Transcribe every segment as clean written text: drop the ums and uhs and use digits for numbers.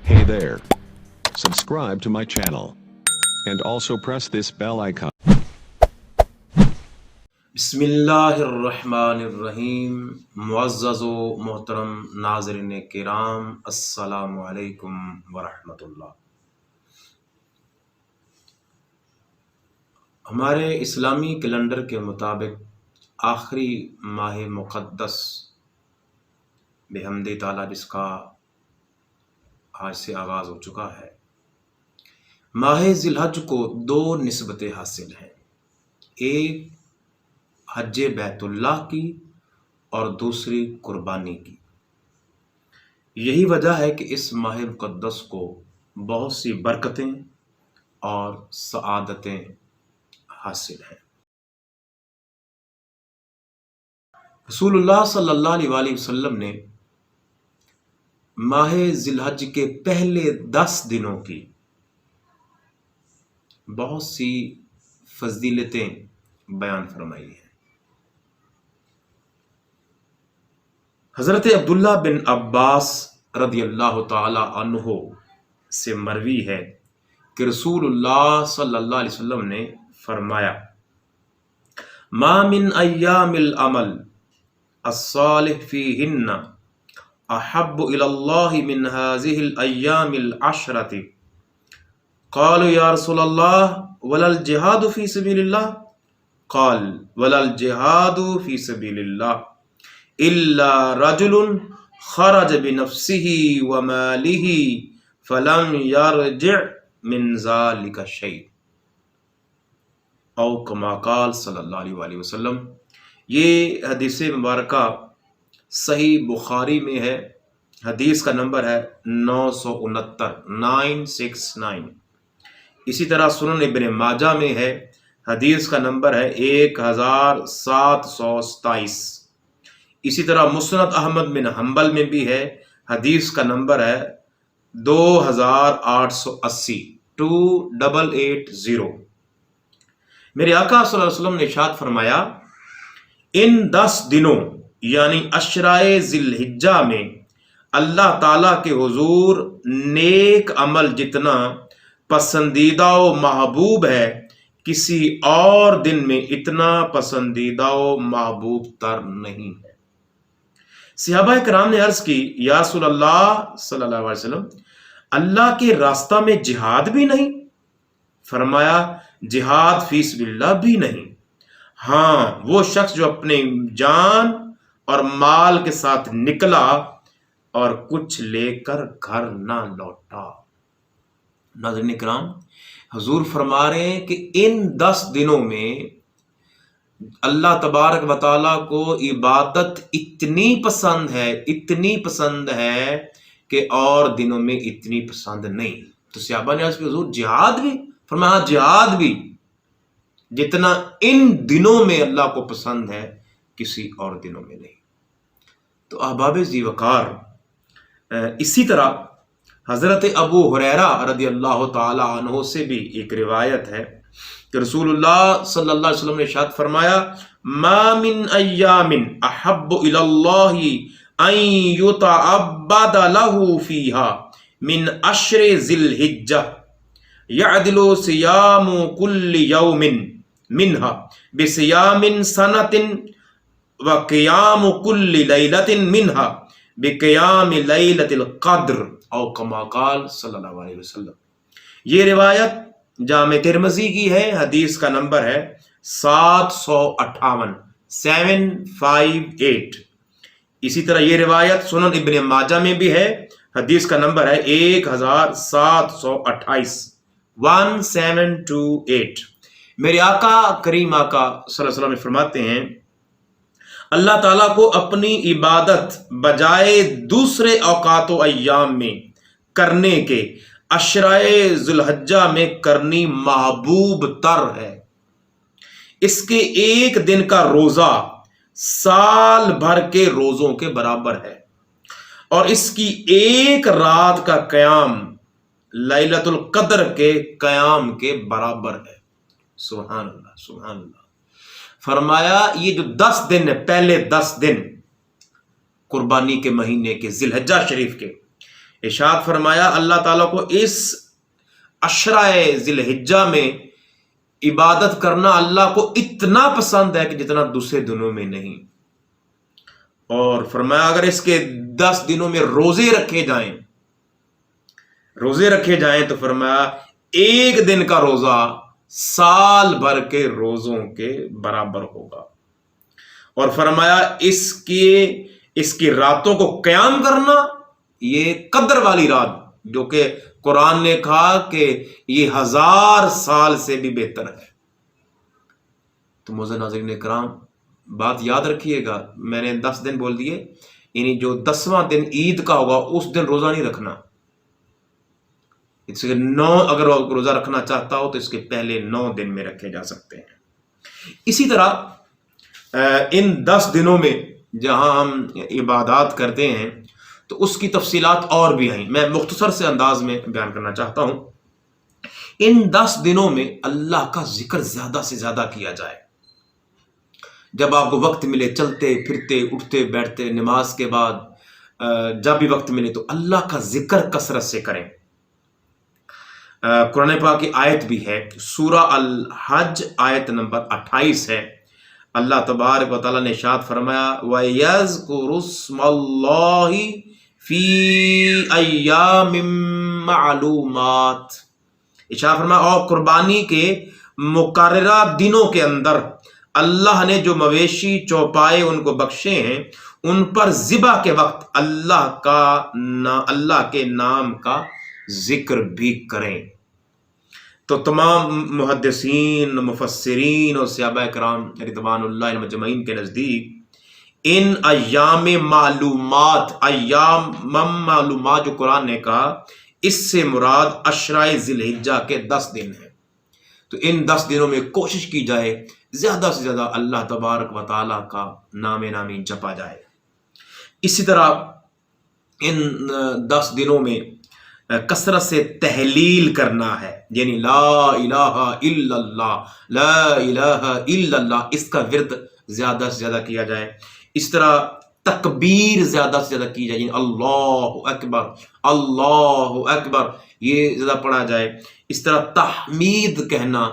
Hey there. Subscribe to my channel. And also press this bell icon. بسم اللہ الرحمن الرحیم. معزز و محترم ناظرین کرام، السلام علیکم ورحمۃ اللہ. ہمارے اسلامی کیلنڈر کے مطابق آخری ماہ مقدس بحمد تعالیٰ جس کا آج سے آغاز ہو چکا ہے، ماہ ذی الحج کو دو نسبتیں حاصل ہیں، ایک حج بیت اللہ کی اور دوسری قربانی کی. یہی وجہ ہے کہ اس ماہ مقدس کو بہت سی برکتیں اور سعادتیں حاصل ہیں. رسول اللہ صلی اللہ علیہ وسلم نے ماہ ذی الحج کے پہلے 10 دنوں کی بہت سی فضیلتیں بیان فرمائی ہیں. حضرت عبداللہ بن عباس رضی اللہ تعالی عنہ سے مروی ہے کہ رسول اللہ صلی اللہ علیہ وسلم نے فرمایا: ما من ایام العمل الصالح فیہن احب الی اللہ من هذه الایام العشرة. قالوا یا رسول اللہ ولا الجہاد فی سبیل اللہ؟ قال ولا الجہاد فی سبیل اللہ الا رجل خرج بنفسه وماله فلم يرجع من ذلك شيء، او کما قال صلی اللہ علیہ وسلم. یہ حدیث مبارکہ صحیح بخاری میں ہے، حدیث کا نمبر ہے 969. اسی طرح سنن ابن ماجہ میں ہے، حدیث کا نمبر ہے 1727. اسی طرح مسند احمد بن حنبل میں بھی ہے، حدیث کا نمبر ہے 2880. میرے آقا صلی اللہ علیہ وسلم نے ارشاد فرمایا: ان 10 دنوں یعنی عشرۂ ذی الحجہ میں اللہ تعالیٰ کے حضور نیک عمل جتنا پسندیدہ و محبوب ہے، کسی اور دن میں اتنا پسندیدہ و محبوب تر نہیں ہے. صحابہ کرام نے عرض کی: یا رسول اللہ صلی اللہ علیہ وسلم، اللہ کے راستہ میں جہاد بھی نہیں؟ فرمایا: جہاد فی سبیل اللہ بھی نہیں، ہاں وہ شخص جو اپنے جان اور مال کے ساتھ نکلا اور کچھ لے کر گھر نہ لوٹا. ناظرین کرام، حضور فرما رہے ہیں کہ ان 10 دنوں میں اللہ تبارک و تعالیٰ کو عبادت اتنی پسند ہے کہ اور دنوں میں اتنی پسند نہیں. تو صحابہ نے عرض کیا: حضور جہاد بھی؟ فرمایا: جہاد بھی جتنا ان دنوں میں اللہ کو پسند ہے کسی اور دنوں میں نہیں. تو احباب ذی وقار، اسی طرح حضرت ابو ہریرہ رضی اللہ تعالی عنہ سے بھی ایک روایت ہے کہ رسول اللہ صلی اللہ علیہ وسلم نے ارشاد فرمایا: ما من ایام احب الی اللہ ان یتعبد له فیها من عشر ذی الحجہ یعدل صیام کل یوم منها بصیام سنۃ وقیام کل لیلۃ منها بقیام لیلۃ القدر، او کما قال صلی اللہ علیہ وسلم. یہ روایت جامع ترمذی کی ہے، حدیث کا نمبر ہے 758. اسی طرح یہ روایت سنن ابن ماجہ میں بھی ہے، حدیث کا نمبر ہے 1728. میرے آقا کریم آقا صلی اللہ علیہ وسلم فرماتے ہیں: اللہ تعالیٰ کو اپنی عبادت بجائے دوسرے اوقات و ایام میں کرنے کے عشرۂ ذی الحجہ میں کرنی محبوب تر ہے. اس کے ایک دن کا روزہ سال بھر کے روزوں کے برابر ہے، اور اس کی ایک رات کا قیام لیلۃ القدر کے قیام کے برابر ہے. سبحان اللہ، سبحان اللہ. فرمایا یہ جو 10 دن ہے، پہلے 10 دن قربانی کے مہینے کے ذی الحجہ شریف کے، ارشاد فرمایا اللہ تعالیٰ کو اس عشرۂ ذی الحجہ میں عبادت کرنا اللہ کو اتنا پسند ہے کہ جتنا دوسرے دنوں میں نہیں. اور فرمایا اگر اس کے 10 دنوں میں روزے رکھے جائیں تو فرمایا ایک دن کا روزہ سال بھر کے روزوں کے برابر ہوگا. اور فرمایا اس کی راتوں کو قیام کرنا، یہ قدر والی رات جو کہ قرآن نے کہا کہ یہ 1000 سال سے بھی بہتر ہے. تو معزز ناظرین کرام، بات یاد رکھیے گا، میں نے 10 دن بول دیے، یعنی جو 10واں دن عید کا ہوگا اس دن روزہ نہیں رکھنا. اس کے 9 اگر روزہ رکھنا چاہتا ہو تو اس کے پہلے 9 دن میں رکھے جا سکتے ہیں. اسی طرح ان 10 دنوں میں جہاں ہم عبادات کرتے ہیں تو اس کی تفصیلات اور بھی ہیں، میں مختصر سے انداز میں بیان کرنا چاہتا ہوں. ان 10 دنوں میں اللہ کا ذکر زیادہ سے زیادہ کیا جائے. جب آپ کو وقت ملے، چلتے پھرتے اٹھتے بیٹھتے نماز کے بعد جب بھی وقت ملے تو اللہ کا ذکر کثرت سے کریں. قرآن پاک کی آیت بھی ہے، سورہ الحج آیت نمبر 28 ہے. اللہ تبارک و تعالیٰ نے ارشاد فرمایا وَيَذْكُرُ اسْمَ اللَّهِ فِي أَيَّامٍ مَّعْلُومَاتٍ. ارشاد فرمایا اور قربانی کے مقررہ دنوں کے اندر اللہ نے جو مویشی چوپائے ان کو بخشے ہیں ان پر ذبح کے وقت اللہ کے نام کا ذکر بھی کریں. تو تمام محدثین، مفسرین اور صحابہ کرام رضوان اللہ مجمعین کے نزدیک ان ایام معلومات جو قرآن نے کہا اس سے مراد عشرۂ ذی الحجہ کے 10 دن ہیں. تو ان 10 دنوں میں کوشش کی جائے زیادہ سے زیادہ اللہ تبارک و تعالیٰ کا نام نامی جپا جائے. اسی طرح ان 10 دنوں میں کثرت سے تحلیل کرنا ہے، یعنی لا الہ الا اللہ، لا الہ الا اللہ، اس کا ورد زیادہ سے زیادہ کیا جائے. اس طرح تکبیر زیادہ سے زیادہ کی جائے، یعنی اللہ اکبر اللہ اکبر یہ زیادہ پڑھا جائے. اس طرح تحمید کہنا،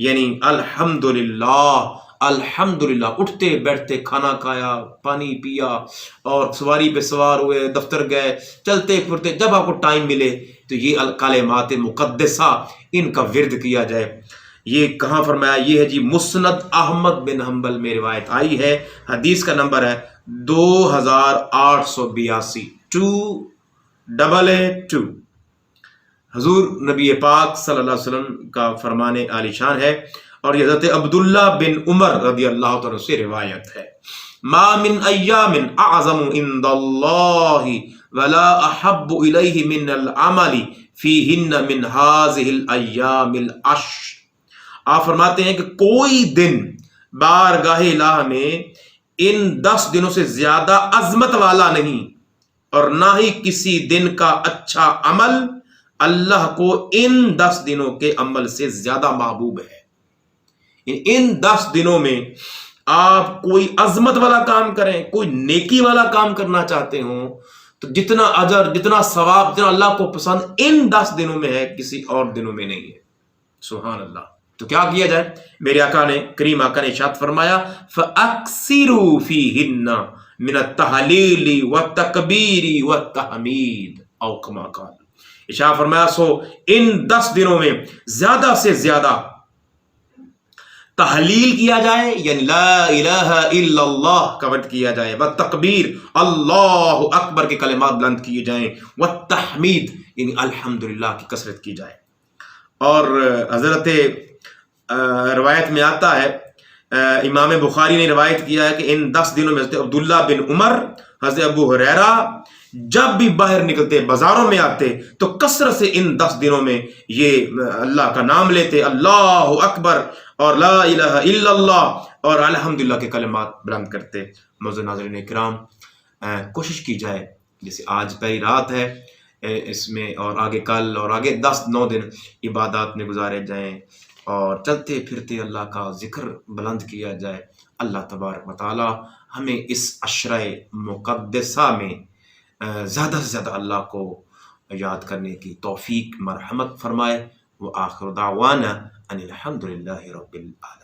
یعنی الحمدللہ الحمدللہ، اٹھتے بیٹھتے کھانا کھایا، پانی پیا اور سواری پہ سوار ہوئے، دفتر گئے، چلتے پھرتے جب آپ کو ٹائم ملے تو یہ کلمات مقدسہ ان کا ورد کیا جائے. یہ کہاں فرمایا؟ یہ ہے جی مسند احمد بن حنبل میں روایت آئی ہے، حدیث کا نمبر ہے 2882 2882. حضور نبی پاک صلی اللہ علیہ وسلم کا فرمان عالی شان ہے اور یہ حضرت عبداللہ بن عمر رضی اللہ تعالیٰ سے روایت ہے. ما من ایام اعظم عند اللہ ولا احب الیہ من العمل فیہن من هذه الایام العشر. آپ فرماتے ہیں کہ کوئی دن بارگاہ الہ میں ان 10 دنوں سے زیادہ عظمت والا نہیں اور نہ ہی کسی دن کا اچھا عمل اللہ کو ان 10 دنوں کے عمل سے زیادہ محبوب ہے. ان 10 دنوں میں آپ کوئی عظمت والا کام کریں، کوئی نیکی والا کام کرنا چاہتے ہوں تو جتنا اجر، جتنا ثواب، جتنا اللہ کو پسند ان 10 دنوں میں ہے کسی اور دنوں میں نہیں ہے. سبحان اللہ. تو کیا کیا جائے؟ میرے آقا نے کریم آقا نے ارشاد فرمایا فَأَكْثِرُوا فِيهِنَّ مِنَ التَّحْلِيلِ وَالتَّكْبِيرِ وَالتَّحْمِيدِ او کما قال. ارشاد فرمایا سو ان 10 دنوں میں زیادہ سے زیادہ تحلیل کیا جائے، یعنی لا الہ الا اللہ کا ورد کیا جائے، والتکبیر اللہ اکبر کے کلمات بلند کیے جائیں، والتحمید یعنی الحمدللہ کی کثرت کی جائے. اور حضرت روایت میں آتا ہے، امام بخاری نے روایت کیا ہے کہ ان 10 دنوں میں حضرت عبداللہ بن عمر، حضرت ابو ہریرہ جب بھی باہر نکلتے، بازاروں میں آتے تو کثرت سے ان 10 دنوں میں یہ اللہ کا نام لیتے، اللہ اکبر اور لا الہ الا اللہ اور الحمدللہ کے کلمات بلند کرتے. معزز ناظرین کرام، کوشش کی جائے جیسے آج پہلی رات ہے اس میں اور آگے کل اور آگے 9 دن عبادات میں گزارے جائیں اور چلتے پھرتے اللہ کا ذکر بلند کیا جائے. اللہ تبارک و تعالی ہمیں اس عشرۂ مقدسہ میں زیادہ سے زیادہ اللہ کو یاد کرنے کی توفیق مرحمت فرمائے. وآخر دعوانا ان الحمد للہ رب العالمین.